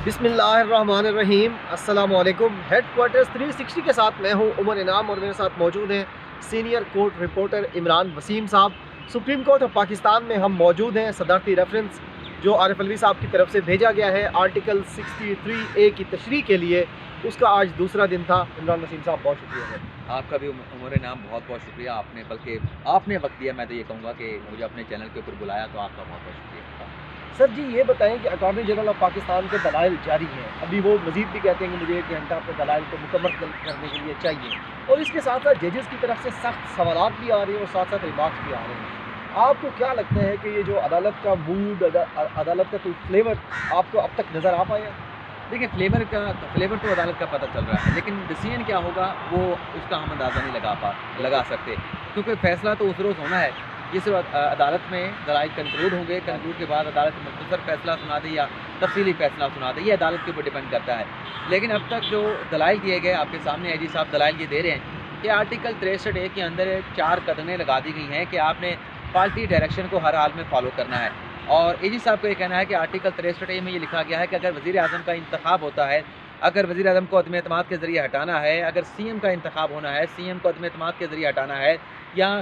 बिस्मिल्लाहिर्रहमानिर्रहीम। अस्सलाम वालेकुम। हेडक्वार्टर्स 360 के साथ मैं हूं उमर इनाम और मेरे साथ मौजूद हैं senior court reporter Imran Wasim sahab. Supreme court of Pakistan में हम मौजूद हैं। सदारती रेफरेंस जो आरिफ अलवी साहब की तरफ से भेजा गया है आर्टिकल 63A की तशरीह के लिए, उसका आज दूसरा दिन था। इमरान वसीम साहब, बहुत शुक्रिया है आपका भी। उमर इनाम, बहुत बहुत शुक्रिया। आपने वक्त दिया। मैं तो ये कहूँगा कि मुझे अपने चैनल के ऊपर बुलाया, तो आपका बहुत बहुत शुक्रिया। सर जी। ये बताएं कि अटॉर्नी जनरल ऑफ पाकिस्तान के दलाइल जारी हैं। अभी वो मजीद भी कहते हैं कि मुझे 1 घंटा अपने दलाइल को मुकम्मल करने के लिए चाहिए, और इसके साथ साथ जजेस की तरफ से सख्त सवालात भी आ रहे हैं और साथ साथ रिमार्क्स भी आ रहे हैं। आपको क्या लगता है कि ये जो अदालत का मूड, अदालत का कोई फ्लेवर आपको अब तक नज़र आ पाया? देखिए, फ्लेवर तो अदालत का पता चल रहा है, लेकिन डिसीजन क्या होगा वो उसका हम अंदाज़ा नहीं लगा सकते, क्योंकि फैसला तो उस रोज़ होना है जिस अदालत में दलाइल कंक्लूड होंगे। कंक्लूड के बाद अदालत मुख्तसर फैसला सुना दे या तफसीली फैसला सुना दे, ये अदालत के ऊपर डिपेंड करता है। लेकिन अब तक जो दलाइल दिए गए, आपके सामने आई जी साहब दलाइल ये दे रहे हैं कि आर्टिकल 63A के अंदर 4 कदमें लगा दी गई हैं कि आपने पार्टी डायरेक्शन को हर हाल में फॉलो करना है। और एजी साहब का ये कहना है कि आर्टिकल 63A में ये लिखा गया है कि अगर वज़ीर आज़म का इंतखाब होता है, अगर वज़ीर आज़म को अदम एतमाद के ज़रिए हटाना है, अगर सीएम का इंतखाब होना है, सीएम को अदम एतमाद के ज़रिए हटाना है, या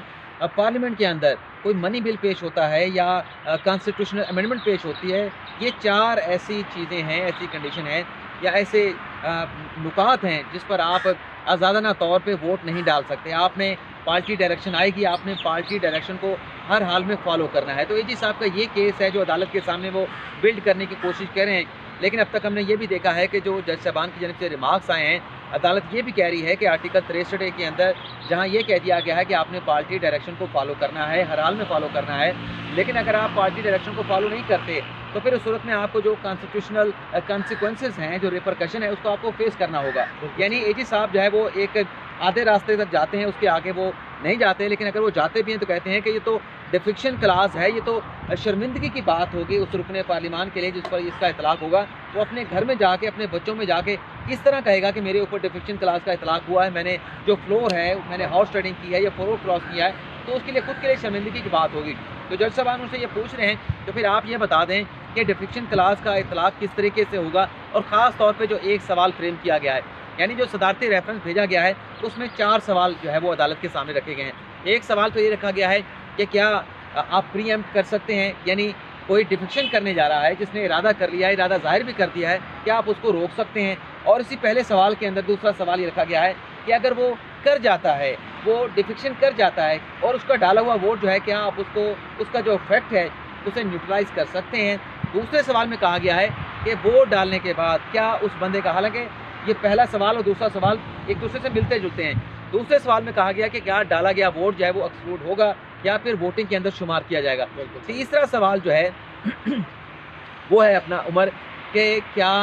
पार्लियामेंट के अंदर कोई मनी बिल पेश होता है या कॉन्स्टिट्यूशनल अमेंडमेंट पेश होती है, ये 4 ऐसी चीज़ें हैं, ऐसी कंडीशन है या ऐसे नुकात हैं जिस पर आप आज़ादाना तौर पे वोट नहीं डाल सकते। आपने पार्टी डायरेक्शन आएगी, आपने पार्टी डायरेक्शन को हर हाल में फॉलो करना है। तो एजी साहब का ये केस है जो अदालत के सामने वो बिल्ड करने की कोशिश कर रहे हैं। लेकिन अब तक हमने ये भी देखा है कि जो जज साहबान की जानब से रिमार्क्स आए हैं, अदालत ये भी कह रही है कि आर्टिकल 63A के अंदर जहाँ ये कह दिया गया है कि आपने पार्टी डायरेक्शन को फॉलो करना है, हर हाल में फॉलो करना है, लेकिन अगर आप पार्टी डायरेक्शन को फॉलो नहीं करते तो फिर उस सूरत में आपको जो कॉन्स्टिट्यूशनल कॉन्सिक्वेंसेस हैं, जो रिपरकशन है, उसको आपको फेस करना होगा। यानी एजी साहब जो है वो एक आधे रास्ते तक जाते हैं, उसके आगे वो नहीं जाते। लेकिन अगर वो जाते भी हैं तो कहते हैं कि ये तो डिफिक्शन क्लास है, ये तो शर्मिंदगी की बात होगी उस रुकने पार्लियामान के लिए जिस पर इसका इतलाक़ होगा। वो अपने घर में जाके, अपने बच्चों में जाके किस तरह कहेगा कि मेरे ऊपर डिफिक्शन क्लास का इतलाक़ हुआ है, मैंने जो फ्लोर है, मैंने हॉर्स ट्रेडिंग की है या फ्लोर क्रॉस किया है, तो उसके लिए खुद के लिए शर्मिंदगी की बात होगी। तो जज साहबान उनसे ये पूछ रहे हैं तो फिर आप ये बता दें कि डिफिक्शन क्लास का इतलाक़ किस तरीके से होगा, और ख़ास तौर पर जो एक सवाल फ्रेम किया गया है, यानी जो सदारती रेफरेंस भेजा गया है उसमें 4 सवाल जो है वो अदालत के सामने रखे गए हैं। एक सवाल तो ये रखा गया है कि क्या आप प्रीएम्प्ट कर सकते हैं, यानी कोई डिफिक्शन करने जा रहा है, जिसने इरादा कर लिया है, इरादा जाहिर भी कर दिया है, क्या आप उसको रोक सकते हैं। और इसी पहले सवाल के अंदर दूसरा सवाल ये रखा गया है कि अगर वो कर जाता है, वो डिफिक्शन कर जाता है और उसका डाला हुआ वोट जो है, क्या आप उसका जो इफेक्ट है उसे न्यूट्रलाइज़ कर सकते हैं। दूसरे सवाल में कहा गया है कि वोट डालने के बाद क्या उस बंदे का, हालांकि ये पहला सवाल और दूसरा सवाल एक दूसरे से मिलते जुलते हैं। दूसरे सवाल में कहा गया कि क्या डाला गया वोट जो है वो एक्सक्लूड होगा या फिर वोटिंग के अंदर शुमार किया जाएगा। तीसरा सवाल जो है वो है अपना उमर कि क्या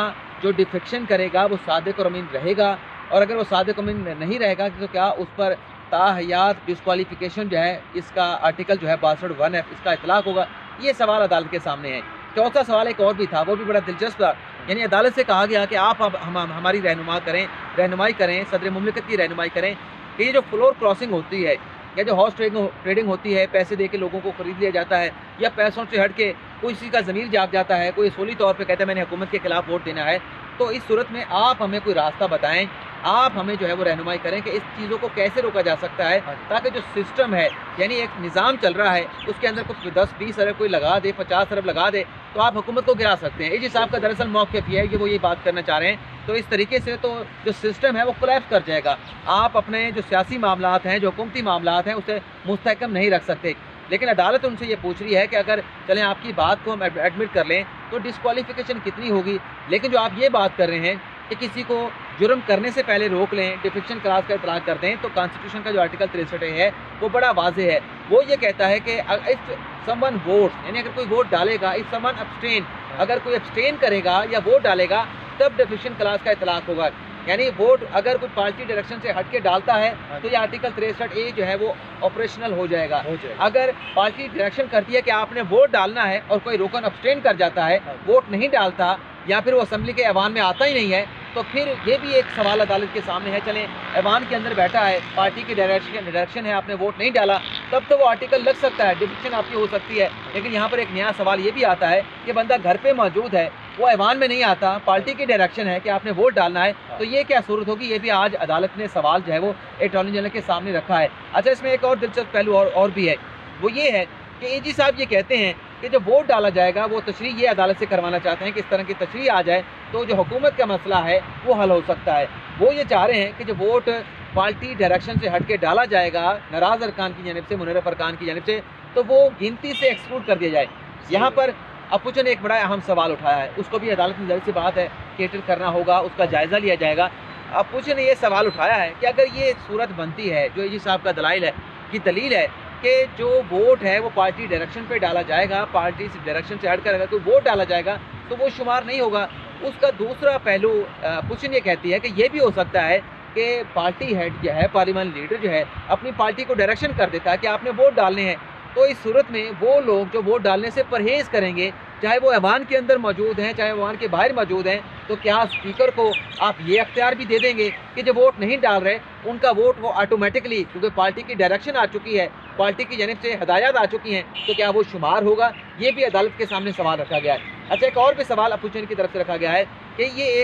जो डिफेक्शन करेगा वो सादिक और अमीन रहेगा, और अगर वो सादिक अमीन नहीं रहेगा तो क्या उस पर ताहयात डिस्क्वालिफिकेशन जो है, इसका आर्टिकल जो है 62(1)(f) इसका इतलाक़ होगा। ये सवाल अदालत के सामने है। चौथा सवाल एक और भी था, वो भी बड़ा दिलचस्प था। यानी अदालत से कहा गया कि आप हमारी रहनुमाई करें, सदर मुमलिकत की रहनुमाई करें कि ये जो फ्लोर क्रॉसिंग होती है या जो हॉर्स ट्रेडिंग होती है, पैसे दे के लोगों को ख़रीद लिया जाता है, या पैसों से हट के कोई किसी का ज़मीर जाग जाता है, कोई असूली तौर पे कहता है मैंने हुकूमत के खिलाफ वोट देना है, तो इस सूरत में आप हमें कोई रास्ता बताएं, आप हमें जो है वो रहनुमाई करें कि इस चीज़ों को कैसे रोका जा सकता है, ताकि जो सिस्टम है, यानी एक निज़ाम चल रहा है, उसके अंदर कुछ 10-20 अरब कोई लगा दे, 50 अरब लगा दे, तो आप हुकूमत को गिरा सकते हैं। एजी साहब का दरअसल मौक़िफ़ ये है कि वो ये बात करना चाह रहे हैं। तो इस तरीके से तो जो सिस्टम है वो कोलैप्स कर जाएगा। आप अपने जो सियासी मामलात हैं, जो हुकूमती मामलात हैं, उसे मुस्तहकम नहीं रख सकते। लेकिन अदालत उनसे ये पूछ रही है कि अगर चलें आपकी बात को हम एडमिट कर लें तो डिस्क्वालिफिकेशन कितनी होगी, लेकिन जो आप ये बात कर रहे हैं कि किसी को जुर्म करने से पहले रोक लें, डिफिक्शन क्लास का इतलाक़ कर दें, तो कॉन्स्टिट्यूशन का जो आर्टिकल 63 है वो बड़ा वाज़ेह है। वो ये कहता है कि इफ़ समवन वोट्स, यानी अगर कोई वोट डालेगा, इफ़ समवन अब्सटेन, अगर कोई अब्सटेन करेगा या वोट डालेगा तब डिफिक्शन क्लास का इतलाक़ होगा। यानी वोट अगर कोई पार्टी डायरेक्शन से हट के डालता है तो ये आर्टिकल 63A जो है वो ऑपरेशनल हो जाएगा। अगर पार्टी डायरेक्शन करती है कि आपने वोट डालना है और कोई रुकन अब्सटेन कर जाता है, वोट नहीं डालता, या फिर वो असेंबली के ऐवान में आता ही नहीं है, तो फिर ये भी एक सवाल अदालत के सामने है। चलें ऐवान के अंदर बैठा है, पार्टी की डायरेक्शन है, आपने वोट नहीं डाला, तब तो वो आर्टिकल लग सकता है, डिफिक्शन आपकी हो सकती है। लेकिन यहाँ पर एक नया सवाल ये भी आता है कि बंदा घर पे मौजूद है, वो ऐवान में नहीं आता, पार्टी की डायरेक्शन है कि आपने वोट डालना है, तो ये क्या सूरत होगी? ये भी आज अदालत ने सवाल जो है वो अटॉर्नी जनरल के सामने रखा है। अच्छा, इसमें एक और दिलचस्प पहलू और भी है, वो ये है कि एजी साहब ये कहते हैं कि जब वोट डाला जाएगा वो तशरीह ये अदालत से करवाना चाहते हैं कि इस तरह की तशरीह आ जाए तो जो हुकूमत का मसला है वो हल हो सकता है। वो ये चाह रहे हैं कि जब वोट पार्टी डायरेक्शन से हट के डाला जाएगा नाराज़ अरकान की जानिब से, मुनर्रफ अरकान की जानिब से, तो वो गिनती से एक्सक्लूड कर दिया जाए। यहाँ पर अपूचो ने एक बड़ा अहम सवाल उठाया है, उसको भी अदालत में ज़ाहिर सी बात है केटर करना होगा, उसका जायज़ा लिया जाएगा। अपूचो ने ये सवाल उठाया है कि अगर ये सूरत बनती है, जो एजी साहब का दलाइल है कि दलील है कि जो वोट है वो पार्टी डायरेक्शन पे डाला जाएगा, पार्टी से डायरेक्शन से हटकर अगर कोई वोट डाला जाएगा तो वो शुमार नहीं होगा। उसका दूसरा पहलू अपूचो ये कहती है कि ये भी हो सकता है कि पार्टी हेड जो है, पार्लियामेंट लीडर जो है, अपनी पार्टी को डायरेक्शन कर देता है कि आपने वोट डालने हैं, तो इस सूरत में वो लोग जो वोट डालने से परहेज़ करेंगे, चाहे वो ऐवान के अंदर मौजूद हैं, चाहे ऐवान के बाहर मौजूद हैं, तो क्या स्पीकर को आप ये अख्तियार भी दे देंगे कि जो वोट नहीं डाल रहे उनका वोट वो ऑटोमेटिकली, क्योंकि पार्टी की डायरेक्शन आ चुकी है, पार्टी की जानिब से हदायत आ चुकी हैं, तो क्या वो शुमार होगा? ये भी अदालत के सामने सवाल रखा गया है। अच्छा, एक और भी सवाल अपूचो की तरफ से रखा गया है कि ये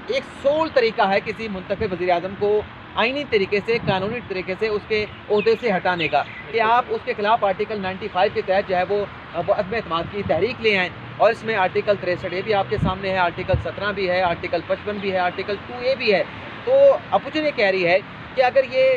एक सोल तरीका है किसी मुंतखब वज़ीर-ए-आज़म को आईनी तरीके से, कानूनी तरीके से उसके ओहदे से हटाने का, कि आप उसके खिलाफ आर्टिकल 95 के तहत जो है वो अदम एतमाद की तहरीक ले आएँ। और इसमें आर्टिकल 63 ये भी आपके सामने है, आर्टिकल 17 भी है, आर्टिकल 55 भी है, आर्टिकल 2A भी है। तो अपूचो ये कह रही है कि अगर ये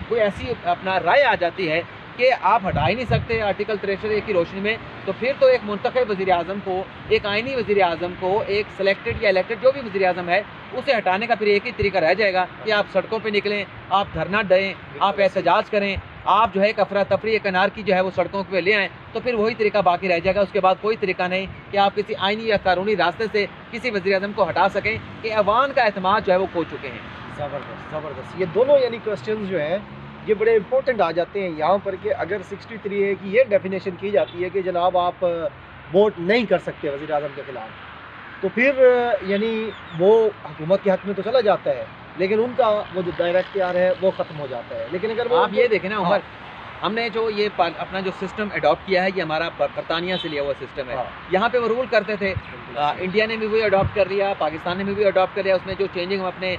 कोई ऐसी अपना राय आ जाती है कि आप हटा ही नहीं सकते आर्टिकल 63 की रोशनी में, तो फिर तो एक मुंतखब वज़ीर-ए-आज़म को, एक आईनी वज़ीर-ए-आज़म को, एक सेलेक्टेड या इलेक्टेड जो भी वज़ीर-ए-आज़म है, उसे हटाने का फिर एक ही तरीका रह जाएगा कि आप सड़कों पे निकलें, आप धरना दें, आप एहतजाज करें, आप जो है एक अफरा तफरी, एक अनारकी जो है वो सड़कों पे ले आएँ, तो फिर वही तरीका बाकी रह जाएगा। उसके बाद कोई तरीका नहीं कि आप किसी आईनी या कानूनी रास्ते से किसी वज़ीर-ए-आज़म को हटा सकें कि अवाम का एतमाद जो है वो खो चुके हैं। ज़बरदस्त, ज़बरदस्त। ये दोनों यानी क्वेश्चन जो हैं ये बड़े इंपॉर्टेंट आ जाते हैं यहाँ पर कि अगर 63A की ये डेफिनेशन की जाती है कि जनाब आप वोट नहीं कर सकते वज़ीर-ए-आज़म के ख़िलाफ़, तो फिर यानी वो हुकूमत के हक़ में तो चला जाता है, लेकिन उनका वो जो दायरा इख्तियार है वो ख़त्म हो जाता है। लेकिन अगर वो आप ये देखें ना उमर, हमने जो ये अपना जो सिस्टम अडॉप्ट किया है, ये हमारा बरतानिया से लिया हुआ सिस्टम है। यहाँ पे वो रूल करते थे, इंडिया ने भी वही अडॉप्ट कर लिया, पाकिस्तान ने भी अडॉप्ट कर लिया। उसमें जो चेंजिंग हम अपने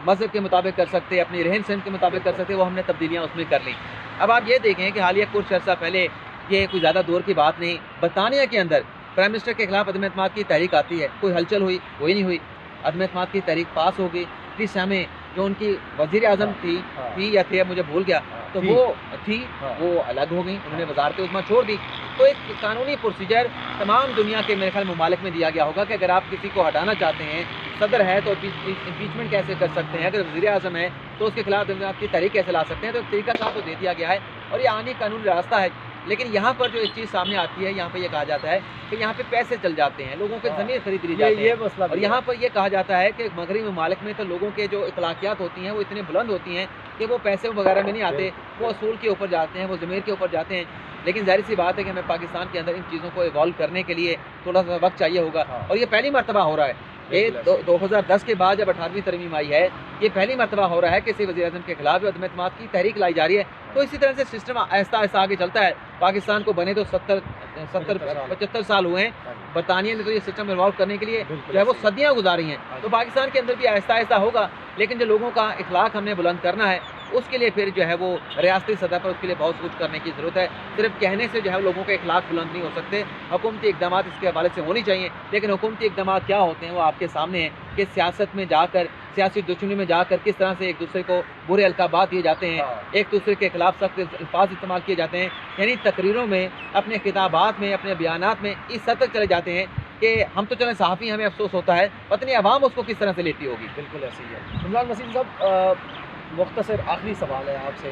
मज़हब के मुताबिक कर सकते, अपनी रहन सहन के मुताबिक कर सकते, वो हमने तब्दीलियाँ उसमें कर ली। अब आप ये देखें कि हालिया कुछ अर्सा पहले, ये कोई ज़्यादा दूर की बात नहीं, बरतानिया के अंदर प्राइम मिनिस्टर के खिलाफ अदम एतमाद की तहरीक आती है, कोई हलचल हुई? कोई नहीं हुई। अदम एतमाद की तहरीक पास हो गई। इस समय जो उनकी वज़ीर-ए-आज़म थी या थे, अब मुझे भूल गया, तो वो थी, वो अलग हो गई, उन्होंने वज़ारत उज़्मा छोड़ दी। तो एक कानूनी प्रोसीजर तमाम दुनिया के मेरे ख्याल ममालिक में दिया गया होगा कि अगर आप किसी को हटाना चाहते हैं, सदर है तो इम्पीचमेंट कैसे कर सकते हैं, अगर वज़ीर-ए-आज़म है तो उसके खिलाफ आपकी तहरीक कैसे ला सकते हैं, तो तरीका कार तो दे दिया गया है और ये आनी कानूनी रास्ता है। लेकिन यहाँ पर जो एक चीज़ सामने आती है, यहाँ पे ये कहा जाता है कि यहाँ पे पैसे चल जाते हैं, लोगों के ज़मीन खरीद ली जाती है। और यहाँ पर ये कहा जाता है कि मगरबी ममालिक में तो लोगों के जो इखलाकियात होती हैं वो इतने बुलंद होती हैं कि वो पैसे वगैरह में नहीं आते, वो असूल के ऊपर जाते हैं, वो ज़मीर के ऊपर जाते हैं। लेकिन ज़ाहिर सी बात है कि हमें पाकिस्तान के अंदर इन चीज़ों को इवॉल्व करने के लिए थोड़ा सा वक्त चाहिए होगा। और ये पहली मरतबा हो रहा है, ये 2010 के बाद जब 18वीं तरमीम आई है, ये पहली मरतबा हो रहा है किसी वज़ीर-ए-आज़म के खिलाफ जो अदम एतमाद की तहरीक लाई जा रही है। तो इसी तरह से सिस्टम आहिस्ता आहिस्ता आगे चलता है। पाकिस्तान को बने तो 75 साल हुए हैं, बरतानिया ने तो ये सिस्टम इवॉल्व करने के लिए जो है वो सदियाँ गुजारी हैं। तो पाकिस्तान के अंदर भी आहिस्ता आहिस्ता होगा, लेकिन जो लोगों का इखलाक हमने बुलंद करना है, उसके लिए फिर जो है वो रियासती सतह पर उसके लिए बहुत कुछ करने की ज़रूरत है। सिर्फ कहने से जो है लोगों के इखलाक बुलंद नहीं हो सकते, हुकूमती इक़दाम इसके हवाले से होनी चाहिए। लेकिन हुकूमती इक़दाम क्या होते हैं वो आपके सामने हैं कि सियासत में जाकर, सियासी दुश्मनी में जाकर किस तरह से एक दूसरे को बुरे अलकाबात दिए जाते हैं, एक दूसरे के खिलाफ सख्त अल्फाज इस्तेमाल किए जाते हैं, यानी तकरीरों में, अपने खिताबात में, अपने बयानात में इस हद तक चले जाते हैं कि हम तो चलें सहाफ़ी, हमें अफसोस होता है, पता नहीं अवाम उसको किस तरह से लेती होगी। बिल्कुल ऐसे ही है। इमरान वसीम साहब, मुख्तसर आखिरी सवाल है आपसे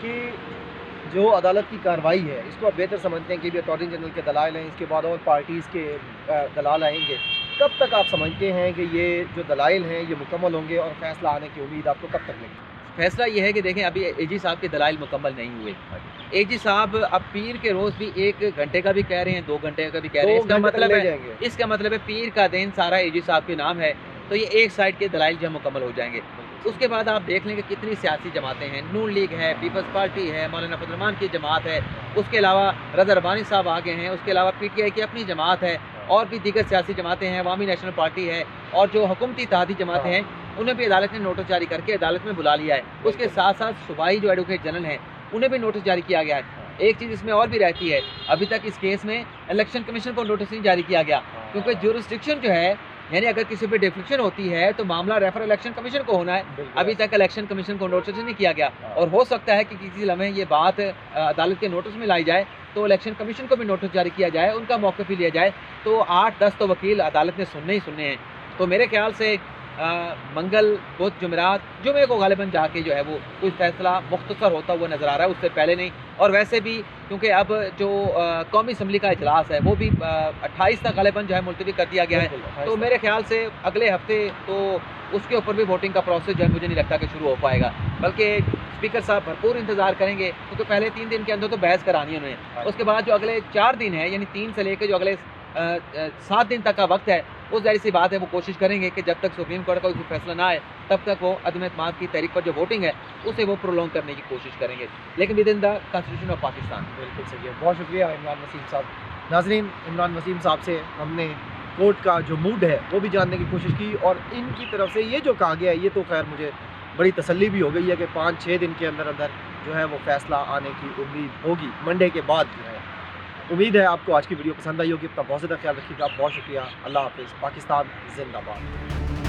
कि जो अदालत की कार्रवाई है इसको आप बेहतर समझते हैं कि भी अटॉर्नी जनरल के दलाल हैं, इसके बाद और पार्टीज़ के दलाल आएंगे, कब तक आप समझते हैं कि ये जो दलाइल हैं ये मुकम्मल होंगे और फ़ैसला आने की उम्मीद आपको कब तक लगी? फैसला ये है कि देखें, अभी एजी साहब के दलाइल मुकम्मल नहीं हुए। एजी साहब अब पीर के रोज़ भी 1 घंटे का भी कह रहे हैं, 2 घंटे का भी कह रहे हैं। इसका मतलब है पीर का दिन सारा एजी साहब के नाम है, तो ये एक साइड के दलाइल जो मुकम्मल हो जाएंगे। उसके बाद आप देख लें कि कितनी सियासी जमातें हैं, नून लीग है, पीपल्स पार्टी है, मौलाना फजल रहमान की जमात है, उसके अलावा रज़ा रब्बानी साहब आगे हैं, उसके अलावा PTI की अपनी जमात है, और भी दीगर सियासी जमातें हैं, अवामी नेशनल पार्टी है, और जो हुकूमती इत्तेहादी जमातें हैं उन्हें भी अदालत ने नोटिस जारी करके अदालत में बुला लिया है। उसके साथ साथ सूबाई जो एडवोकेट जनरल हैं उन्हें भी नोटिस जारी किया गया है। एक चीज़ इसमें और भी रहती है, अभी तक इस केस में इलेक्शन कमीशन को नोटिस नहीं जारी किया गया, क्योंकि ज्यूरिसडिक्शन जो है, यानी अगर किसी पे डिफ्लेक्शन होती है तो मामला रेफर इलेक्शन कमीशन को होना है। अभी तक इलेक्शन कमीशन को नोटिस नहीं किया गया, और हो सकता है कि किसी लम्हे ये बात अदालत के नोटिस में लाई जाए तो इलेक्शन कमीशन को भी नोटिस जारी किया जाए, उनका मौक़िफ़ भी लिया जाए। तो 8-10 तो वकील अदालत ने सुनने ही सुनने हैं। तो मेरे ख्याल से मंगल, बुध, जुमेरात, जुमे को गालिबन जाके जो है वो कोई फ़ैसला मुख्तसर होता हुआ नज़र आ रहा है, उससे पहले नहीं। और वैसे भी क्योंकि अब जो कौमी असम्बली का इजलास है वो भी 28 तक गालिबन जो है मुलतवी कर दिया गया है। तो मेरे ख्याल से अगले हफ्ते तो उसके ऊपर भी वोटिंग का प्रोसेस जो है मुझे नहीं लगता कि शुरू हो पाएगा, बल्कि स्पीकर साहब भरपूर इंतज़ार करेंगे, क्योंकि पहले 3 दिन के अंदर तो बहस करानी है उन्हें। उसके बाद जो अगले 4 दिन है, यानी 3 से लेकर जो अगले 7 दिन तक का वक्त है, वो ज़ाहिर सी बात है वो कोशिश करेंगे कि जब तक सुप्रीम कोर्ट का कोई फैसला ना आए तब तक वो अदम एतमाद की तहरीक पर जो वोटिंग है उसे वो प्रोलॉन्ग करने की कोशिश करेंगे, लेकिन with in the constitution of Pakistan. बिल्कुल सही है, बहुत शुक्रिया इमरान वसीम साहब। नाज़रीन, इमरान वसीम साहब से हमने कोर्ट का जो मूड है वो भी जानने की कोशिश की, और इनकी तरफ से ये जो कहा गया है ये तो खैर मुझे बड़ी तसल्ली भी हो गई है कि 5-6 दिन के अंदर अंदर जो है वो फ़ैसला आने की उम्मीद होगी, मंडे के बाद जो है। उम्मीद है आपको आज की वीडियो पसंद आई होगी। अपना बहुत ज़्यादा ख्याल रखिएगा। बहुत शुक्रिया। अल्लाह हाफ़िज़। पाकिस्तान ज़िंदाबाद।